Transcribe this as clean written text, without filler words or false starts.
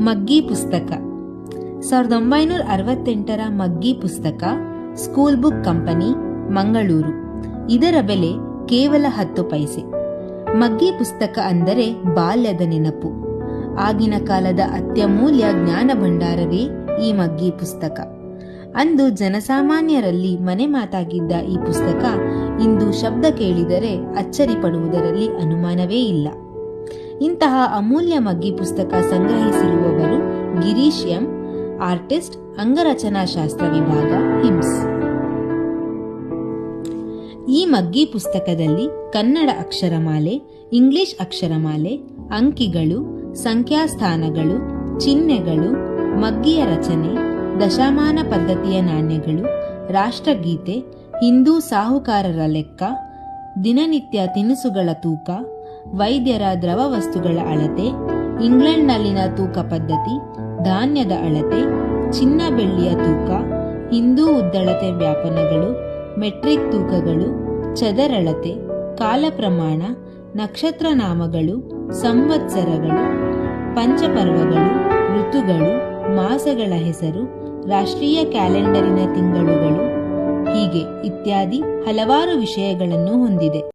ಮಗ್ಗಿ ಪುಸ್ತಕ 1968ರ ಮಗ್ಗಿ ಪುಸ್ತಕ ಸ್ಕೂಲ್ ಬುಕ್ ಕಂಪನಿ, ಮಂಗಳೂರು. ಇದರ ಬೆಲೆ ಕೇವಲ 10 ಪೈಸೆ. ಮಗ್ಗಿ ಪುಸ್ತಕ ಅಂದರೆ ಬಾಲ್ಯದ ನೆನಪು. ಆಗಿನ ಕಾಲದ ಅತ್ಯಮೂಲ್ಯ ಜ್ಞಾನ ಭಂಡಾರವೇ ಈ ಮಗ್ಗಿ ಪುಸ್ತಕ. ಅಂದು ಜನಸಾಮಾನ್ಯರಲ್ಲಿ ಮನೆ ಮಾತಾಗಿದ್ದ ಈ ಪುಸ್ತಕ ಇಂದು ಶಬ್ದ ಕೇಳಿದರೆ ಅಚ್ಚರಿ ಪಡುವುದರಲ್ಲಿ ಅನುಮಾನವೇ ಇಲ್ಲ. ಇಂತಹ ಅಮೂಲ್ಯ ಮಗ್ಗಿ ಪುಸ್ತಕ ಸಂಗ್ರಹಿಸಿರುವವರು ಗಿರೀಶ್ ಎಂ, ಆರ್ಟಿಸ್ಟ್, ಅಂಗರಚನಾಶಾಸ್ತ್ರ ವಿಭಾಗ, ಹಿಮ್ಸ್. ಈ ಮಗ್ಗಿ ಪುಸ್ತಕದಲ್ಲಿ ಕನ್ನಡ ಅಕ್ಷರಮಾಲೆ, ಇಂಗ್ಲಿಷ್ ಅಕ್ಷರಮಾಲೆ, ಅಂಕಿಗಳು, ಸಂಖ್ಯಾಸ್ಥಾನಗಳು, ಚಿಹ್ನೆಗಳು, ಮಗ್ಗಿಯ ರಚನೆ, ದಶಮಾನ ಪದ್ಧತಿಯ ನಾಣ್ಯಗಳು, ರಾಷ್ಟ್ರಗೀತೆ, ಹಿಂದೂ ಸಾಹುಕಾರರ ಲೆಕ್ಕ, ದಿನನಿತ್ಯ ತಿನಿಸುಗಳ ತೂಕ, ವೈದ್ಯರ ದ್ರವ ವಸ್ತುಗಳ ಅಳತೆ, ಇಂಗ್ಲೆಂಡ್ನಲ್ಲಿನ ತೂಕ ಪದ್ಧತಿ, ಧಾನ್ಯದ ಅಳತೆ, ಚಿನ್ನ ಬೆಳ್ಳಿಯ ತೂಕ, ಹಿಂದೂ ಉದ್ದಳತೆ ವ್ಯಾಪನಗಳು, ಮೆಟ್ರಿಕ್ ತೂಕಗಳು, ಚದರಳತೆ, ಕಾಲಪ್ರಮಾಣ, ನಕ್ಷತ್ರ ನಾಮಗಳು, ಸಂವತ್ಸರಗಳು, ಪಂಚಪರ್ವಗಳು, ಋತುಗಳು, ಮಾಸಗಳ ಹೆಸರು, ರಾಷ್ಟ್ರೀಯ ಕ್ಯಾಲೆಂಡರಿನ ತಿಂಗಳುಗಳು, ಹೀಗೆ ಇತ್ಯಾದಿ ಹಲವಾರು ವಿಷಯಗಳನ್ನು ಹೊಂದಿದೆ.